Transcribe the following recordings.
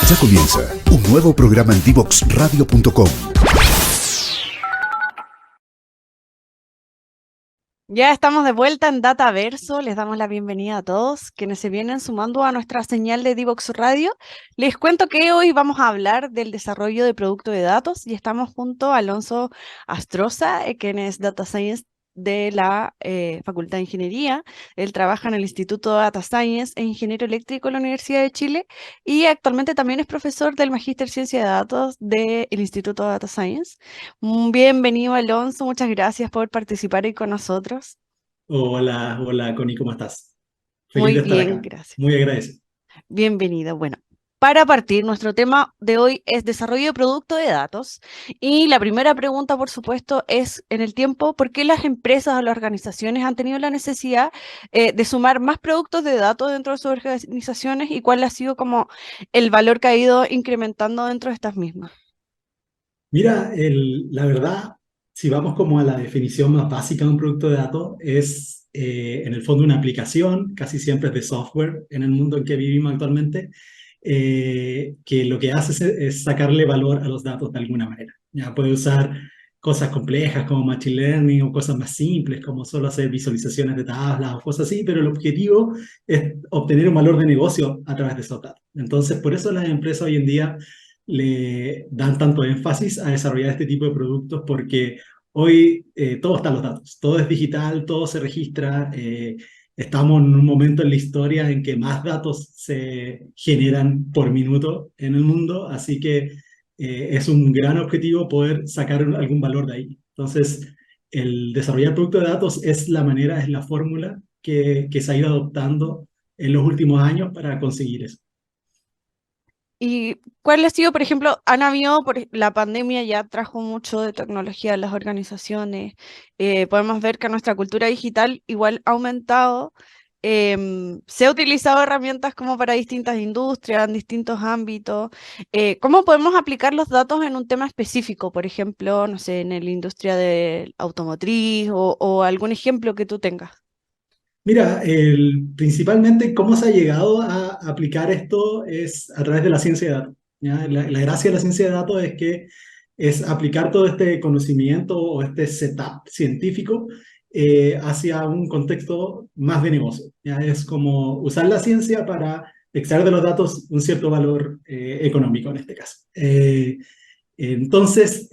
Ya comienza un nuevo programa en Divoxradio.com. Ya estamos de vuelta en Dataverso. Les damos la bienvenida a todos quienes se vienen sumando a nuestra señal de Divox Radio. Les cuento que hoy vamos a hablar del desarrollo de producto de datos y estamos junto a Alonso Astroza, quien es Data Science de la Facultad de Ingeniería. Él trabaja en el Instituto de Data Science e Ingeniero Eléctrico de la Universidad de Chile y actualmente también es profesor del Magíster Ciencia de Datos del Instituto de Data Science. Bienvenido, Alonso. Muchas gracias por participar hoy con nosotros. Hola, hola Connie, ¿cómo estás? Feliz Muy de estar bien, acá. gracias. Muy agradecido. Bienvenido. Bueno, para partir, nuestro tema de hoy es desarrollo de producto de datos. Y la primera pregunta, por supuesto, es en el tiempo, ¿por qué las empresas o las organizaciones han tenido la necesidad de sumar más productos de datos dentro de sus organizaciones y cuál ha sido como el valor que ha ido incrementando dentro de estas mismas? Mira, la verdad, si vamos como a la definición más básica de un producto de datos, es en el fondo una aplicación, casi siempre es de software en el mundo en que vivimos actualmente, que lo que hace es sacarle valor a los datos de alguna manera. Ya puede usar cosas complejas como Machine Learning o cosas más simples como solo hacer visualizaciones de tablas o cosas así, pero el objetivo es obtener un valor de negocio a través de esos datos. Entonces, por eso las empresas hoy en día le dan tanto énfasis a desarrollar este tipo de productos porque hoy todo está en los datos, todo es digital, todo se registra, estamos en un momento en la historia en que más datos se generan por minuto en el mundo, así que es un gran objetivo poder sacar algún valor de ahí. Entonces, el desarrollar productos de datos es la manera, es la fórmula que se ha ido adoptando en los últimos años para conseguir eso. ¿Y cuál ha sido, por ejemplo, han habido, la pandemia ya trajo mucho de tecnología a las organizaciones? Podemos ver que nuestra cultura digital igual ha aumentado. Se ha utilizado herramientas como para distintas industrias, en distintos ámbitos. ¿Cómo podemos aplicar los datos en un tema específico? Por ejemplo, no sé, en la industria del automotriz o algún ejemplo que tú tengas. Mira, principalmente cómo se ha llegado a aplicar esto es a través de la ciencia de datos. ¿Ya? La gracia de la ciencia de datos es que es aplicar todo este conocimiento o este setup científico hacia un contexto más de negocio. ¿Ya? Es como usar la ciencia para extraer de los datos un cierto valor económico en este caso. Entonces,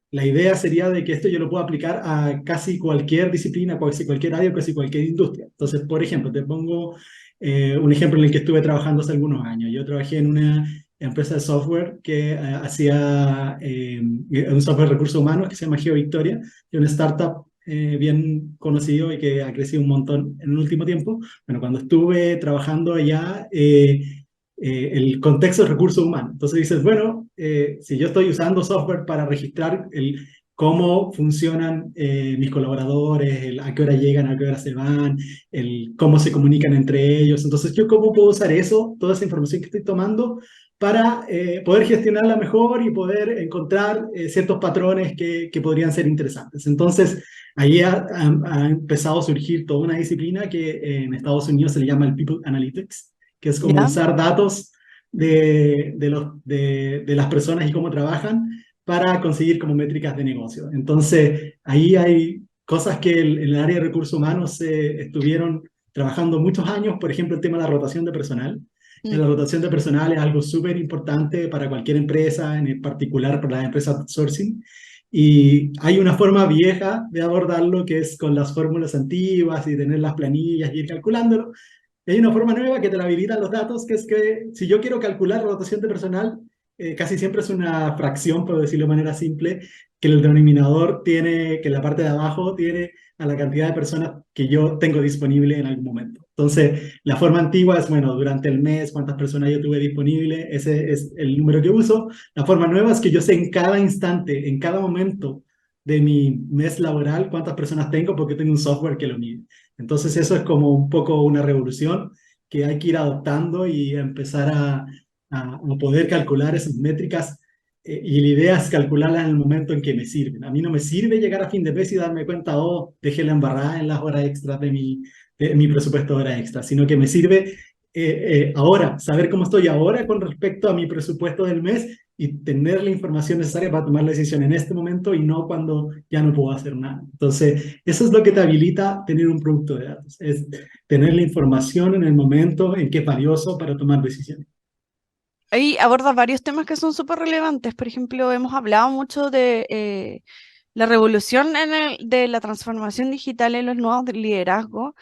la idea sería de que esto yo lo puedo aplicar a casi cualquier disciplina, casi cualquier área, casi cualquier industria. Entonces, por ejemplo, te pongo un ejemplo en el que estuve trabajando hace algunos años. Yo trabajé en una empresa de software que hacía un software de recursos humanos que se llama GeoVictoria, que es una startup bien conocido y que ha crecido un montón en el último tiempo. Bueno, cuando estuve trabajando allá, el contexto de recursos humanos. Entonces dices, bueno, si yo estoy usando software para registrar cómo funcionan mis colaboradores, a qué hora llegan, a qué hora se van, cómo se comunican entre ellos, entonces yo cómo puedo usar eso, toda esa información que estoy tomando, para poder gestionarla mejor y poder encontrar ciertos patrones que podrían ser interesantes. Entonces, ahí ha empezado a surgir toda una disciplina que en Estados Unidos se le llama el People Analytics, que es como ¿Ya? usar datos de las personas y cómo trabajan para conseguir como métricas de negocio. Entonces, ahí hay cosas que en el área de recursos humanos se estuvieron trabajando muchos años, por ejemplo, el tema de la rotación de personal. Mm. La rotación de personal es algo súper importante para cualquier empresa, en particular para las empresas outsourcing. Y hay una forma vieja de abordarlo que es con las fórmulas antiguas y tener las planillas y ir calculándolo. Hay una forma nueva que te la habilitan los datos, que es que si yo quiero calcular la rotación de personal, casi siempre es una fracción, por decirlo de manera simple, que el denominador tiene, que la parte de abajo tiene a la cantidad de personas que yo tengo disponible en algún momento. Entonces, la forma antigua es, bueno, durante el mes, cuántas personas yo tuve disponible, ese es el número que uso. La forma nueva es que yo sé en cada instante, en cada momento de mi mes laboral, cuántas personas tengo porque tengo un software que lo mide. Entonces eso es como un poco una revolución que hay que ir adoptando y empezar a poder calcular esas métricas y la idea es calcularlas en el momento en que me sirven. A mí no me sirve llegar a fin de mes y darme cuenta, oh, dejé la embarrada en las horas extras de mi presupuesto de horas extras, sino que me sirve ahora, saber cómo estoy ahora con respecto a mi presupuesto del mes y tener la información necesaria para tomar la decisión en este momento y no cuando ya no puedo hacer nada. Entonces, eso es lo que te habilita tener un producto de datos, es tener la información en el momento en que es valioso para tomar decisiones. Ahí abordas varios temas que son súper relevantes. Por ejemplo, hemos hablado mucho de la revolución de la transformación digital en los nuevos liderazgos.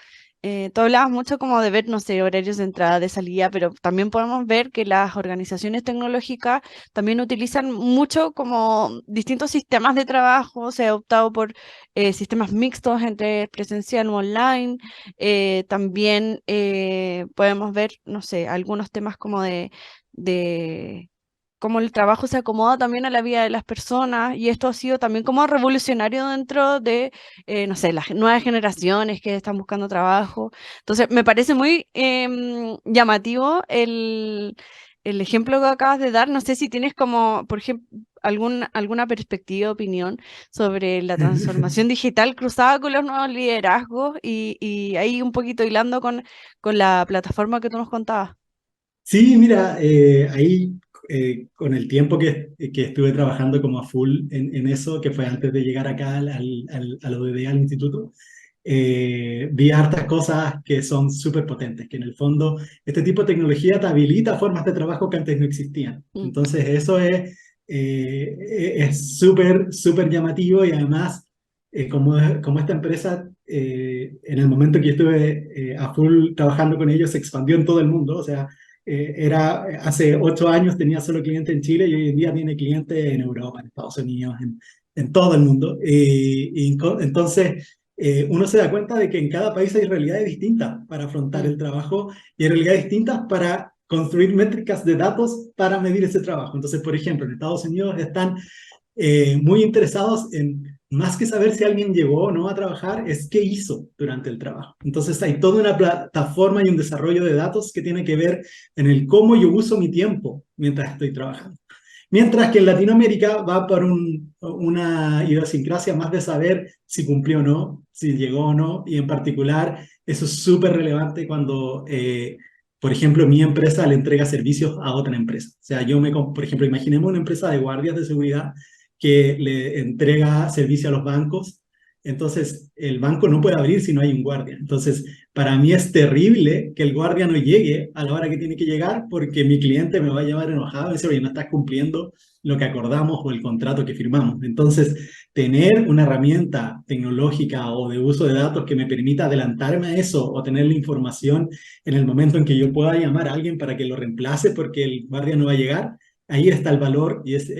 Tú hablabas mucho como de ver, no sé, horarios de entrada, de salida, pero también podemos ver que las organizaciones tecnológicas también utilizan mucho como distintos sistemas de trabajo. Se ha optado por sistemas mixtos entre presencial o online. También podemos ver, no sé, algunos temas como de cómo el trabajo se acomoda también a la vida de las personas y esto ha sido también como revolucionario dentro de, no sé, las nuevas generaciones que están buscando trabajo. Entonces, me parece muy llamativo el ejemplo que acabas de dar. No sé si tienes como, por ejemplo, alguna perspectiva, opinión sobre la transformación digital cruzada con los nuevos liderazgos y ahí un poquito hilando con la plataforma que tú nos contabas. Sí, mira, ahí con el tiempo que estuve trabajando como a full en eso, que fue antes de llegar acá a la UDD, al instituto, vi hartas cosas que son súper potentes, que en el fondo este tipo de tecnología te habilita formas de trabajo que antes no existían. Mm. Entonces eso es súper, súper llamativo y además, como esta empresa, en el momento que yo estuve a full trabajando con ellos, se expandió en todo el mundo, o sea, hace 8 años tenía solo cliente en Chile y hoy en día tiene clientes en Europa, en Estados Unidos, en todo el mundo. Entonces, uno se da cuenta de que en cada país hay realidades distintas para afrontar Mm. el trabajo y hay realidades distintas para construir métricas de datos para medir ese trabajo. Entonces, por ejemplo, en Estados Unidos están muy interesados en, más que saber si alguien llegó o no a trabajar, es qué hizo durante el trabajo. Entonces hay toda una plataforma y un desarrollo de datos que tiene que ver en el cómo yo uso mi tiempo mientras estoy trabajando. Mientras que en Latinoamérica va por una idiosincrasia más de saber si cumplió o no, si llegó o no, y en particular eso es súper relevante cuando, por ejemplo, mi empresa le entrega servicios a otra empresa. O sea, por ejemplo, imaginemos una empresa de guardias de seguridad que le entrega servicio a los bancos. Entonces, el banco no puede abrir si no hay un guardia. Entonces, para mí es terrible que el guardia no llegue a la hora que tiene que llegar porque mi cliente me va a llamar enojado y decir, oye, no estás cumpliendo lo que acordamos o el contrato que firmamos. Entonces, tener una herramienta tecnológica o de uso de datos que me permita adelantarme a eso o tener la información en el momento en que yo pueda llamar a alguien para que lo reemplace porque el guardia no va a llegar, ahí está el valor y es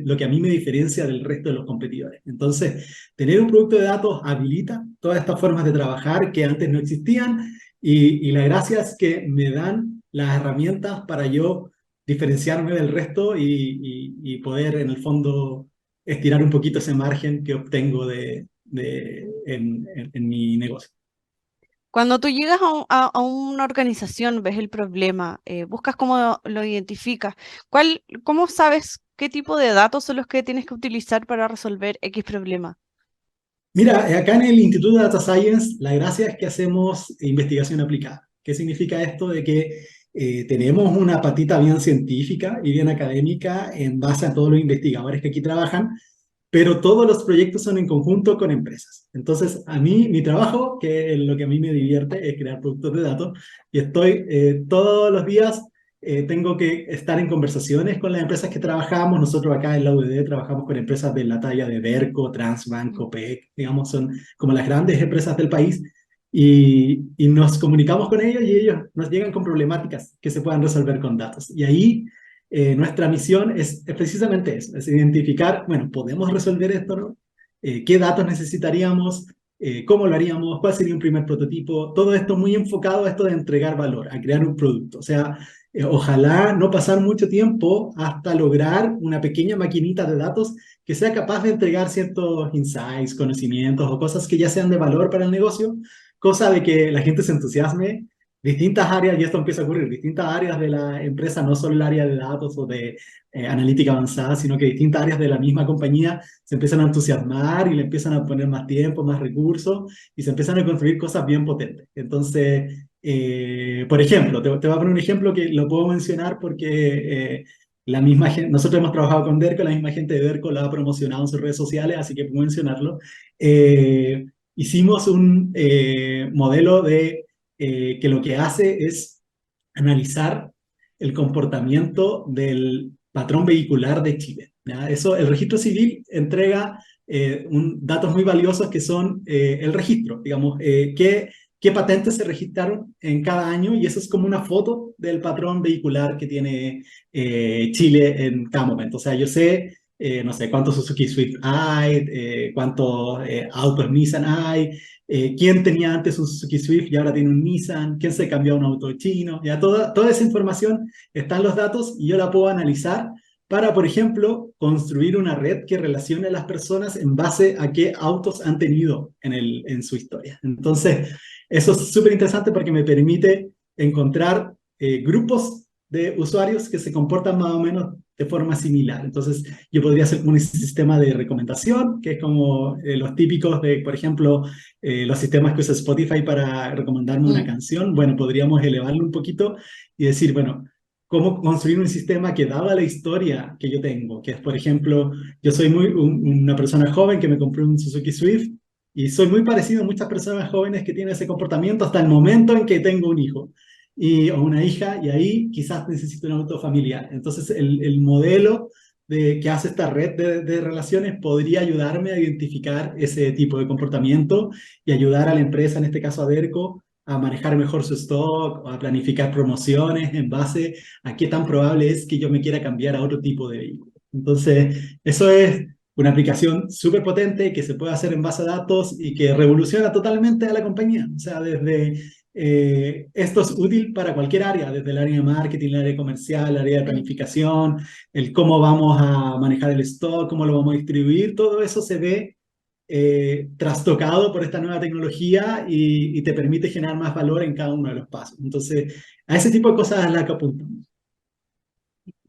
lo que a mí me diferencia del resto de los competidores. Entonces, tener un producto de datos habilita todas estas formas de trabajar que antes no existían y la gracia es que me dan las herramientas para yo diferenciarme del resto y poder en el fondo estirar un poquito ese margen que obtengo en mi negocio. Cuando tú llegas a una organización, ves el problema, buscas cómo lo identificas, cómo sabes qué tipo de datos son los que tienes que utilizar para resolver X problema? Mira, acá en el Instituto de Data Science, la gracia es que hacemos investigación aplicada. ¿Qué significa esto? De que tenemos una patita bien científica y bien académica en base a todos los investigadores que aquí trabajan, pero todos los proyectos son en conjunto con empresas. Entonces, a mí, mi trabajo, que es lo que a mí me divierte, es crear productos de datos, y estoy todos los días, tengo que estar en conversaciones con las empresas que trabajamos. Nosotros acá en la UDD trabajamos con empresas de la talla de Berco, Transbank, Copec, digamos, son como las grandes empresas del país, y nos comunicamos con ellos y ellos nos llegan con problemáticas que se puedan resolver con datos. Y ahí nuestra misión es precisamente eso, es identificar, bueno, ¿podemos resolver esto, no? ¿Qué datos necesitaríamos? ¿Cómo lo haríamos? ¿Cuál sería un primer prototipo? Todo esto muy enfocado a esto de entregar valor, a crear un producto. O sea, ojalá no pasar mucho tiempo hasta lograr una pequeña maquinita de datos que sea capaz de entregar ciertos insights, conocimientos o cosas que ya sean de valor para el negocio, cosa de que la gente se entusiasme. Distintas áreas, y esto empieza a ocurrir, distintas áreas de la empresa, no solo el área de datos o de analítica avanzada, sino que distintas áreas de la misma compañía se empiezan a entusiasmar y le empiezan a poner más tiempo, más recursos, y se empiezan a construir cosas bien potentes. Entonces, Por ejemplo, te voy a poner un ejemplo que lo puedo mencionar porque la misma gente, nosotros hemos trabajado con Derco, la misma gente de Derco lo ha promocionado en sus redes sociales, así que puedo mencionarlo. Eh, Hicimos un modelo que lo que hace es analizar el comportamiento del patrón vehicular de Chile. ¿Ya? Eso, el registro civil entrega datos muy valiosos que son el registro, digamos, qué patentes se registraron en cada año, y eso es como una foto del patrón vehicular que tiene Chile en cada momento. O sea, yo sé, no sé, cuántos Suzuki Swift hay, cuántos autos Nissan hay, quién tenía antes un Suzuki Swift y ahora tiene un Nissan, quién se cambió a un auto chino, ya toda esa información está en los datos y yo la puedo analizar para, por ejemplo, construir una red que relacione a las personas en base a qué autos han tenido en su historia. Entonces, eso es súper interesante porque me permite encontrar grupos de usuarios que se comportan más o menos de forma similar. Entonces, yo podría hacer un sistema de recomendación, que es como los típicos de, por ejemplo, los sistemas que usa Spotify para recomendarme una Mm. canción. Bueno, podríamos elevarlo un poquito y decir, bueno, cómo construir un sistema que daba la historia que yo tengo, que es, por ejemplo, yo soy una persona joven que me compré un Suzuki Swift y soy muy parecido a muchas personas jóvenes que tienen ese comportamiento hasta el momento en que tengo un hijo o una hija, y ahí quizás necesito un auto familiar. Entonces, el modelo que hace esta red de relaciones podría ayudarme a identificar ese tipo de comportamiento y ayudar a la empresa, en este caso a Derco, a manejar mejor su stock o a planificar promociones en base a qué tan probable es que yo me quiera cambiar a otro tipo de vehículo. Entonces, eso es una aplicación súper potente que se puede hacer en base a datos y que revoluciona totalmente a la compañía. O sea, esto es útil para cualquier área, desde el área de marketing, el área comercial, el área de Mm. planificación, el cómo vamos a manejar el stock, cómo lo vamos a distribuir, todo eso se ve trastocado por esta nueva tecnología y te permite generar más valor en cada uno de los pasos. Entonces, a ese tipo de cosas es la que apuntamos.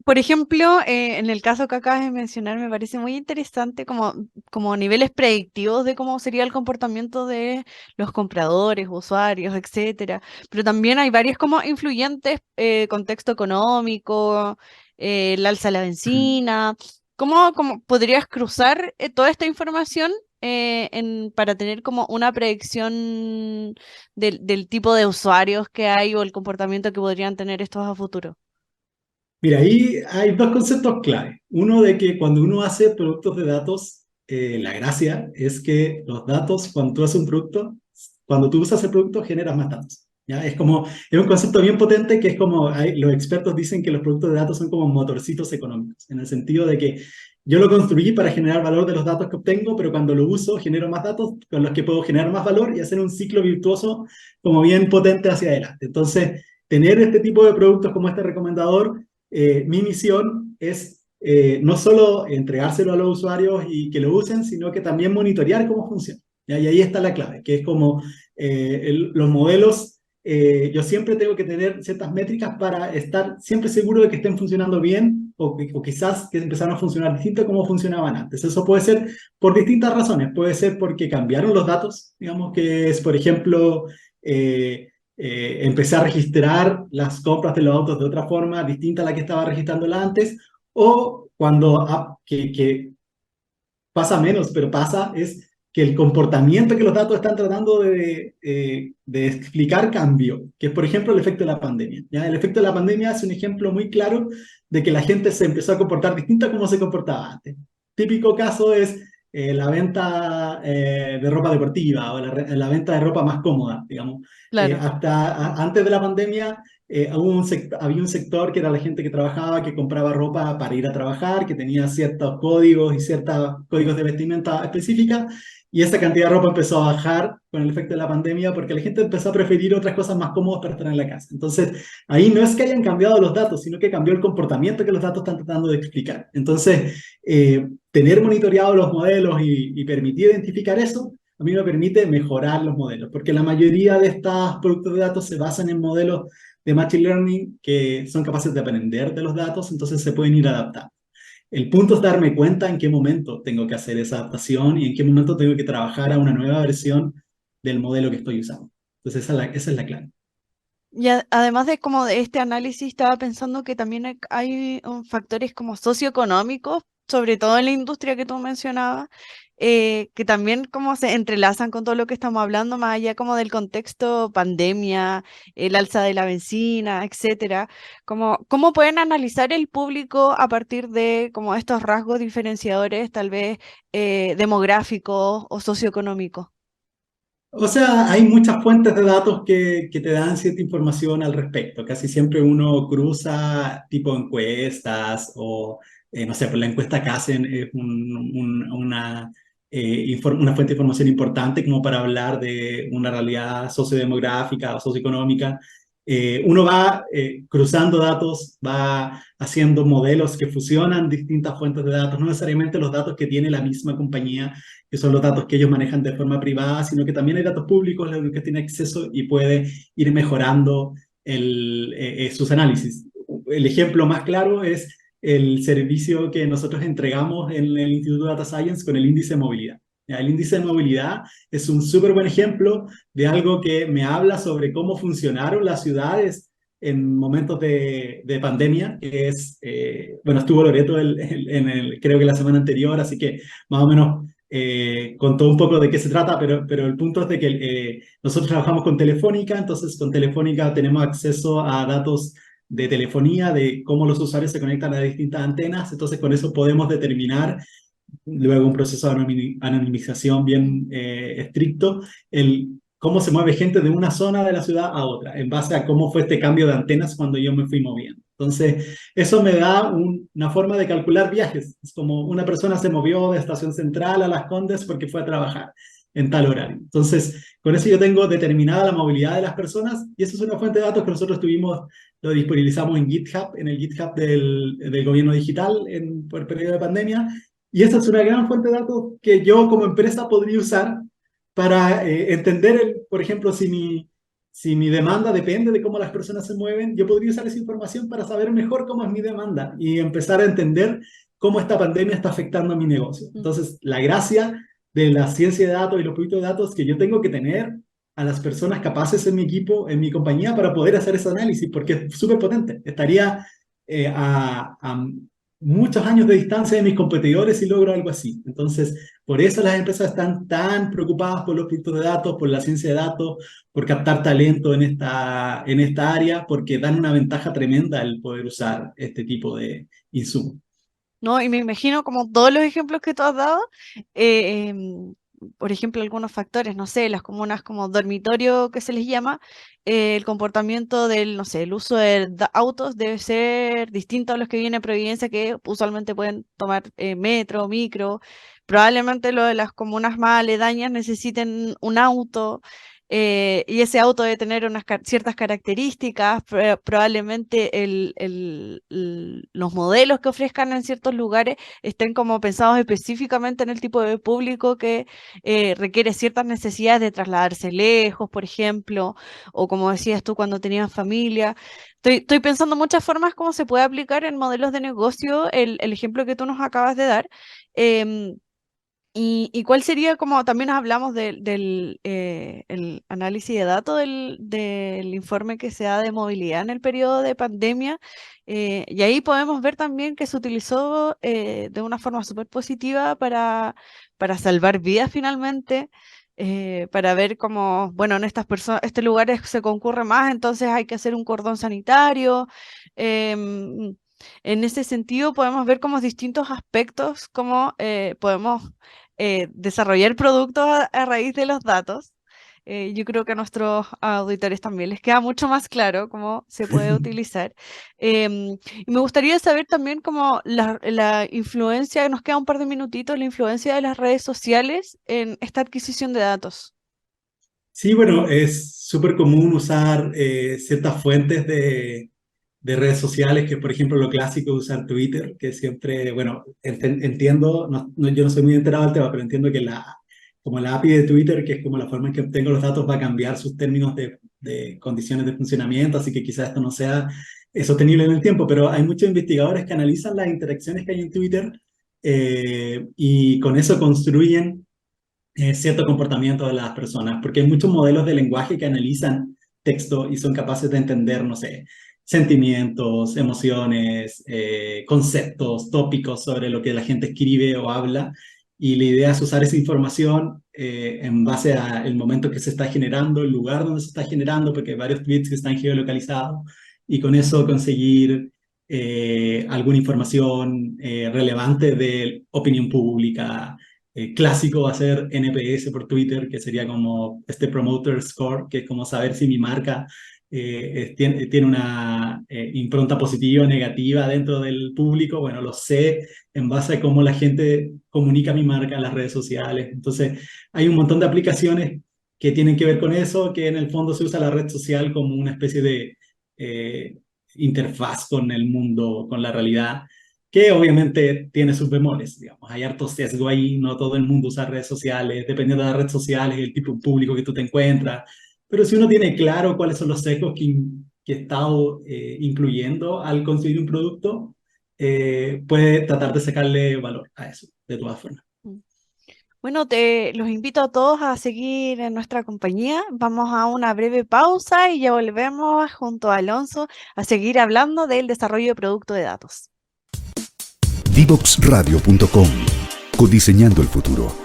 Por ejemplo, en el caso que acabas de mencionar, me parece muy interesante como niveles predictivos de cómo sería el comportamiento de los compradores, usuarios, etcétera. Pero también hay varios como influyentes, contexto económico, el alza de la benzina. ¿Cómo podrías cruzar toda esta información para tener como una predicción del tipo de usuarios que hay o el comportamiento que podrían tener estos a futuro? Mira, ahí hay dos conceptos clave. Uno, de que cuando uno hace productos de datos, la gracia es que los datos, cuando tú haces un producto, cuando tú usas el producto, generas más datos. ¿Ya? Es un concepto bien potente que es como, los expertos dicen que los productos de datos son como motorcitos económicos, en el sentido de que yo lo construí para generar valor de los datos que obtengo, pero cuando lo uso, genero más datos con los que puedo generar más valor y hacer un ciclo virtuoso como bien potente hacia adelante. Entonces, tener este tipo de productos como este recomendador, mi misión es no solo entregárselo a los usuarios y que lo usen, sino que también monitorear cómo funciona. ¿Ya? Y ahí está la clave, que es como los modelos, yo siempre tengo que tener ciertas métricas para estar siempre seguro de que estén funcionando bien o quizás que empezaron a funcionar distinto a como funcionaban antes. Eso puede ser por distintas razones. Puede ser porque cambiaron los datos, digamos que es, por ejemplo, empecé a registrar las compras de los autos de otra forma distinta a la que estaba registrándola antes, o cuando, que pasa menos, pero pasa, es que el comportamiento que los datos están tratando de explicar cambió, que es, por ejemplo, el efecto de la pandemia. ¿Ya? El efecto de la pandemia es un ejemplo muy claro de que la gente se empezó a comportar distinto a como se comportaba antes. Típico caso es la venta de ropa deportiva o la venta de ropa más cómoda, digamos. Claro. Antes de la pandemia había un sector que era la gente que trabajaba, que compraba ropa para ir a trabajar, que tenía ciertos códigos y ciertos códigos de vestimenta específica, y esa cantidad de ropa empezó a bajar con el efecto de la pandemia porque la gente empezó a preferir otras cosas más cómodas para estar en la casa. Entonces, ahí no es que hayan cambiado los datos, sino que cambió el comportamiento que los datos están tratando de explicar. Entonces, tener monitoreados los modelos y permitir identificar eso, a mí me permite mejorar los modelos, porque la mayoría de estos productos de datos se basan en modelos de Machine Learning que son capaces de aprender de los datos, entonces se pueden ir adaptando. El punto es darme cuenta en qué momento tengo que hacer esa adaptación y en qué momento tengo que trabajar a una nueva versión del modelo que estoy usando. Entonces esa es la clave. Y además de como de este análisis, estaba pensando que también hay factores como socioeconómicos, sobre todo en la industria que tú mencionabas, que también como se entrelazan con todo lo que estamos hablando, más allá como del contexto pandemia, el alza de la benzina, etcétera. Como, ¿cómo pueden analizar el público a partir de como estos rasgos diferenciadores, tal vez demográficos o socioeconómicos? O sea, hay muchas fuentes de datos que te dan cierta información al respecto. Casi siempre uno cruza tipo encuestas o, no sé, pues la encuesta que hacen es una fuente de información importante como para hablar de una realidad sociodemográfica o socioeconómica. Uno va cruzando datos, va haciendo modelos que fusionan distintas fuentes de datos, no necesariamente los datos que tiene la misma compañía, que son los datos que ellos manejan de forma privada, sino que también hay datos públicos a los que tiene acceso y puede ir mejorando sus análisis. El ejemplo más claro es el servicio que nosotros entregamos en el Instituto de Data Science con el índice de movilidad. Ya, el índice de movilidad es un súper buen ejemplo de algo que me habla sobre cómo funcionaron las ciudades en momentos de pandemia, que es, bueno, estuvo Loreto creo que la semana anterior, así que más o menos contó un poco de qué se trata, pero el punto es de que nosotros trabajamos con Telefónica, entonces con Telefónica tenemos acceso a datos de telefonía, de cómo los usuarios se conectan a distintas antenas, entonces con eso podemos determinar, luego un proceso de anonimización bien estricto, cómo se mueve gente de una zona de la ciudad a otra, en base a cómo fue este cambio de antenas cuando yo me fui moviendo. Entonces, eso me da una forma de calcular viajes. Es como una persona se movió de Estación Central a Las Condes porque fue a trabajar en tal horario. Entonces, con eso yo tengo determinada la movilidad de las personas y eso es una fuente de datos que nosotros lo disponibilizamos en GitHub, en el GitHub del gobierno digital por el periodo de pandemia. Y esa es una gran fuente de datos que yo como empresa podría usar para entender, por ejemplo, si mi demanda depende de cómo las personas se mueven, yo podría usar esa información para saber mejor cómo es mi demanda y empezar a entender cómo esta pandemia está afectando a mi negocio. Entonces, la gracia de la ciencia de datos y los proyectos de datos que yo tengo que tener a las personas capaces en mi equipo, en mi compañía, para poder hacer ese análisis, porque es súper potente. Estaría a muchos años de distancia de mis competidores si logro algo así. Entonces, por eso las empresas están tan preocupadas por los proyectos de datos, por la ciencia de datos, por captar talento en esta área, porque dan una ventaja tremenda el poder usar este tipo de insumos. ¿No? Y me imagino como todos los ejemplos que tú has dado, eh, em, por ejemplo, algunos factores, no sé, las comunas como dormitorio que se les llama, el comportamiento del, no sé, el uso de autos debe ser distinto a los que vienen en Providencia, que usualmente pueden tomar metro, micro. Probablemente lo de las comunas más aledañas necesiten un auto. Y ese auto debe tener ciertas características, probablemente los modelos que ofrezcan en ciertos lugares estén como pensados específicamente en el tipo de público que requiere ciertas necesidades de trasladarse lejos, por ejemplo, o como decías tú cuando tenías familia. Estoy pensando muchas formas cómo se puede aplicar en modelos de negocio el ejemplo que tú nos acabas de dar. em, ¿Y cuál sería, como también hablamos del el análisis de datos del informe que se da de movilidad en el periodo de pandemia? Y ahí podemos ver también que se utilizó de una forma súper positiva para salvar vidas finalmente, para ver cómo, bueno, en estos lugares se concurre más, entonces hay que hacer un cordón sanitario. En ese sentido podemos ver como distintos aspectos, cómo podemos desarrollar productos a raíz de los datos. Yo creo que a nuestros auditores también les queda mucho más claro cómo se puede utilizar. Y me gustaría saber también cómo la influencia, nos queda un par de minutitos, la influencia de las redes sociales en esta adquisición de datos. Sí, bueno, es súper común usar ciertas fuentes de redes sociales, que por ejemplo lo clásico es usar Twitter, que siempre, bueno, entiendo, yo no soy muy enterado del tema, pero entiendo que como la API de Twitter, que es como la forma en que obtengo los datos, va a cambiar sus términos de condiciones de funcionamiento, así que quizás esto no sea sostenible en el tiempo, pero hay muchos investigadores que analizan las interacciones que hay en Twitter y con eso construyen cierto comportamiento de las personas, porque hay muchos modelos de lenguaje que analizan texto y son capaces de entender, no sé, sentimientos, emociones, conceptos, tópicos sobre lo que la gente escribe o habla. Y la idea es usar esa información en base al momento que se está generando, el lugar donde se está generando, porque hay varios tweets que están geolocalizados, y con eso conseguir alguna información relevante de opinión pública. Clásico va a ser NPS por Twitter, que sería como este promoter score, que es como saber si mi marca tiene una impronta positiva o negativa dentro del público. Bueno, lo sé en base a cómo la gente comunica mi marca en las redes sociales. Entonces, hay un montón de aplicaciones que tienen que ver con eso, que en el fondo se usa la red social como una especie de interfaz con el mundo, con la realidad, que obviamente tiene sus bemoles, digamos. Hay harto sesgo ahí, no todo el mundo usa redes sociales, dependiendo de las redes sociales, el tipo de público que tú te encuentras. Pero si uno tiene claro cuáles son los sesgos que he estado incluyendo al construir un producto, puede tratar de sacarle valor a eso, de todas formas. Bueno, los invito a todos a seguir en nuestra compañía. Vamos a una breve pausa y ya volvemos junto a Alonso a seguir hablando del desarrollo de producto de datos. Divoxradio.com. Codiseñando el futuro.